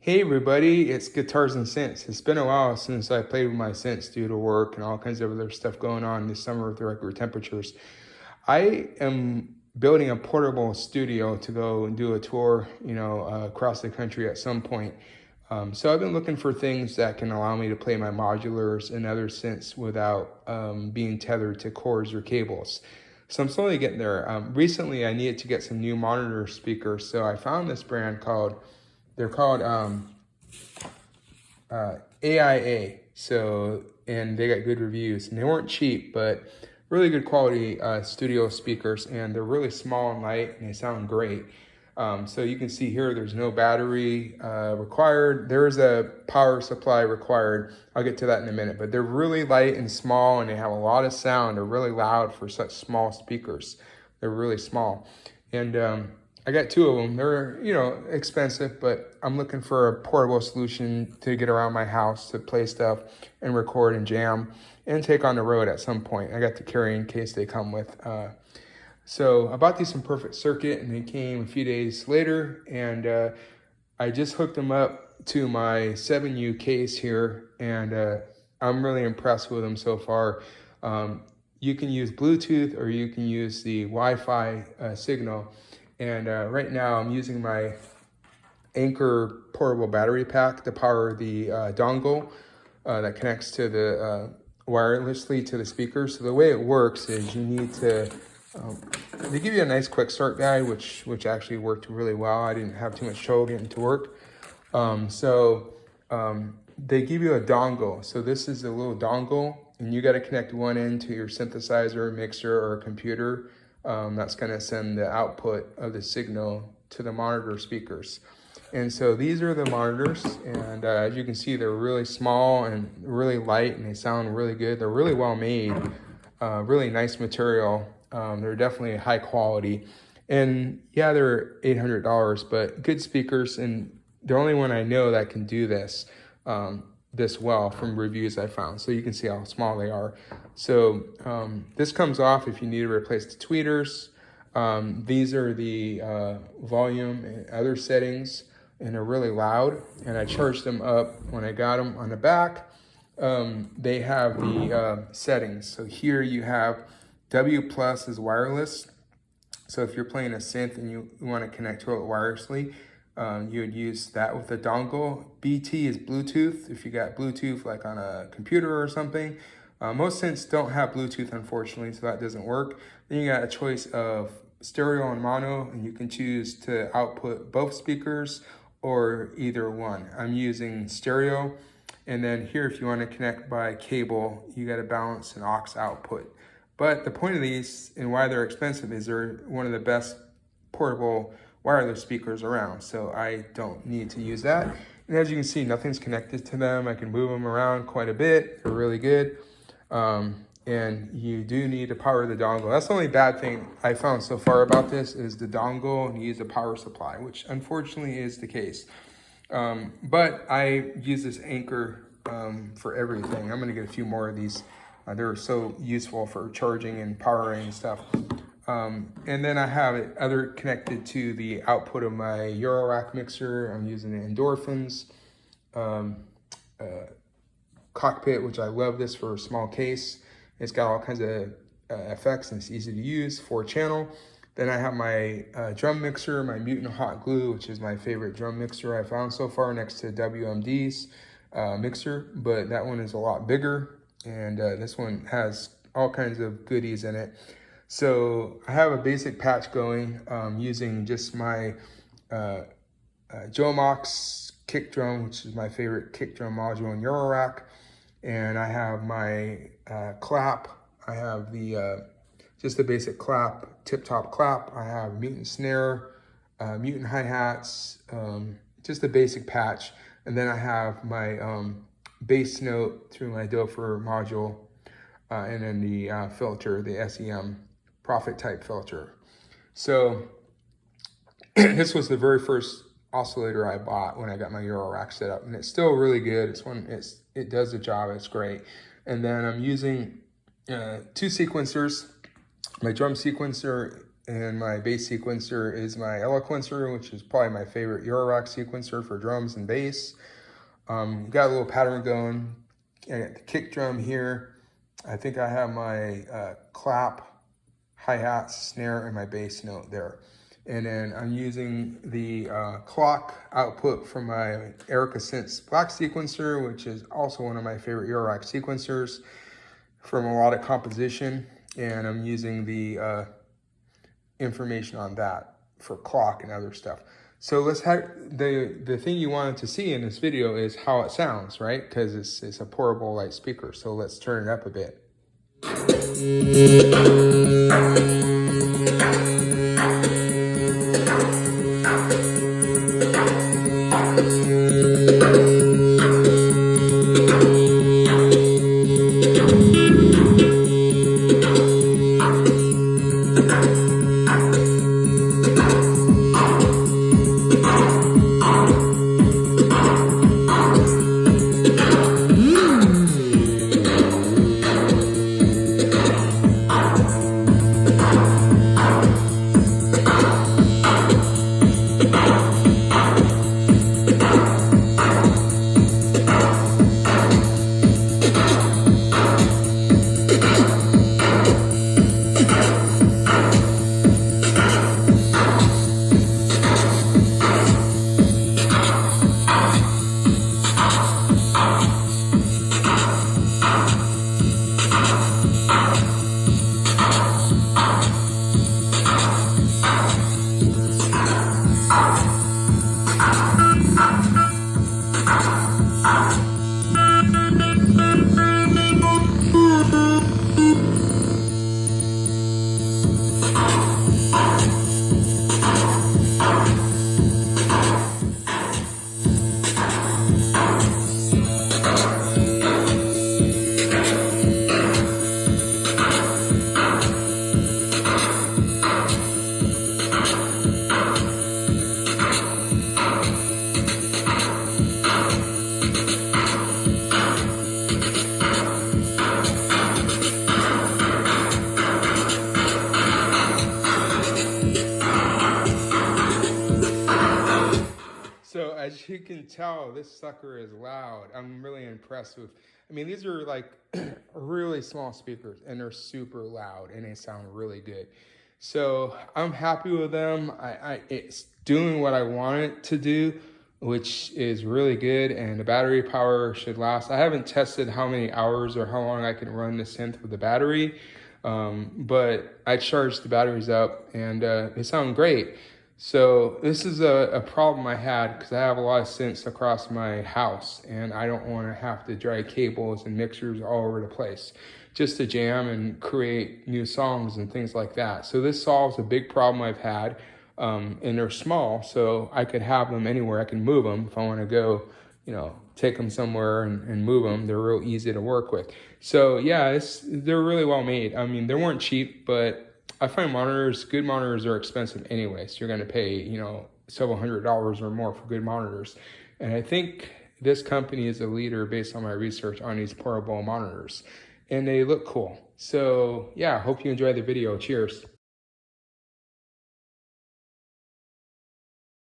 Hey everybody, it's Guitars and Synths. It's been a while since I played with my synths due to work and all kinds of other stuff going on this summer with the record temperatures. I am building a portable studio to go and do a tour, across the country at some point. So I've been looking for things that can allow me to play my modulars and other synths without being tethered to cords or cables. So I'm slowly getting there. Recently, I needed to get some new monitor speakers, so I found this brand they're called AIA. So, and they got good reviews, and they weren't cheap, but really good quality studio speakers, and they're really small and light, and they sound great. So you can see here, there's no battery required. There is a power supply required. I'll get to that in a minute, but they're really light and small, and they have a lot of sound. They're really loud for such small speakers. They're really small. And I got two of them. They're, expensive, but I'm looking for a portable solution to get around my house to play stuff and record and jam and take on the road at some point. I got to carry in case they come with. So I bought these from Perfect Circuit, and they came a few days later, and I just hooked them up to my 7U case here, and I'm really impressed with them so far. You can use Bluetooth or you can use the Wi-Fi signal. And right now I'm using my Anchor portable battery pack to power the dongle that connects to the wirelessly to the speaker. So the way it works is you need to, they give you a nice quick start guide, which actually worked really well. I didn't have too much trouble getting to work. They give you a dongle. So this is a little dongle, and you got to connect one end to your synthesizer, mixer, or computer. That's going to send the output of the signal to the monitor speakers. And so these are the monitors, and as you can see, they're really small and really light, and they sound really good. They're really well made, really nice material. They're definitely high quality. And yeah, they're $800, but good speakers, and the only one I know that can do this well from reviews I found. So you can see how small they are. So this comes off if you need to replace the tweeters. These are the volume and other settings, and they're really loud. And I charged them up when I got them. On the back, they have the settings. So here you have W plus is wireless. So if you're playing a synth and you want to connect to it wirelessly, you would use that with a dongle. BT is Bluetooth, if you got Bluetooth like on a computer or something. Most synths don't have Bluetooth, unfortunately, so that doesn't work. Then you got a choice of stereo and mono, and you can choose to output both speakers or either one. I'm using stereo. And then here, if you want to connect by cable, you got to balance an aux output. But the point of these and why they're expensive is they're one of the best portable wireless speakers around, so I don't need to use that. And as you can see, nothing's connected to them. I can move them around quite a bit. They're really good. And you do need to power the dongle. That's the only bad thing I found so far about this is the dongle needs a power supply, which unfortunately is the case. But I use this Anchor for everything. I'm gonna get a few more of these. They're so useful for charging and powering and stuff. And then I have it other connected to the output of my Eurorack mixer. I'm using the Endorphins cockpit, which I love this for a small case. It's got all kinds of effects, and it's easy to use, 4-channel. Then I have my drum mixer, my Mutant Hot Glue, which is my favorite drum mixer I found so far, next to WMD's mixer, but that one is a lot bigger, and this one has all kinds of goodies in it. So I have a basic patch going using just my Jomox kick drum, which is my favorite kick drum module in Eurorack. And I have my clap. I have the just the basic clap, tip-top clap. I have Mutant snare, Mutant hi-hats, just the basic patch. And then I have my bass note through my Dofer module, and then the filter, the SEM Prophet type filter. So this was the very first oscillator I bought when I got my Eurorack set up, and it's still really good. It does the job. It's great. And then I'm using 2 sequencers. My drum sequencer And my bass sequencer is my Eloquencer, which is probably my favorite Eurorack sequencer for drums and bass. Got a little pattern going. I got the kick drum here. I think I have my clap, hi-hat, snare, and my bass note there. And then I'm using the clock output from my Erica Synths Black sequencer, which is also one of my favorite Eurorack sequencers for melodic composition. And I'm using the information on that for clock and other stuff. So let's have the thing you wanted to see in this video is how it sounds, right? Because it's a portable light speaker. So let's turn it up a bit. So as you can tell, this sucker is loud. I'm really impressed with, I mean, these are like really small speakers and they're super loud and they sound really good. So I'm happy with them. It's doing what I want it to do, which is really good. And the battery power should last. I haven't tested how many hours or how long I can run the synth with the battery. But I charged the batteries up and they sound great. So this is a problem I had because I have a lot of synths across my house and I don't want to have to drag cables and mixers all over the place just to jam and create new songs and things like that. So this solves a big problem I've had, and they're small, so I could have them anywhere. I can move them if I want to go, you know, take them somewhere and move them. They're real easy to work with. So yeah, they're really well made. I mean, they weren't cheap, but I find good monitors are expensive anyway. So you're going to pay, you know, several $100s or more for good monitors. And I think this company is a leader based on my research on these portable monitors. And they look cool. So yeah, hope you enjoyed the video. Cheers.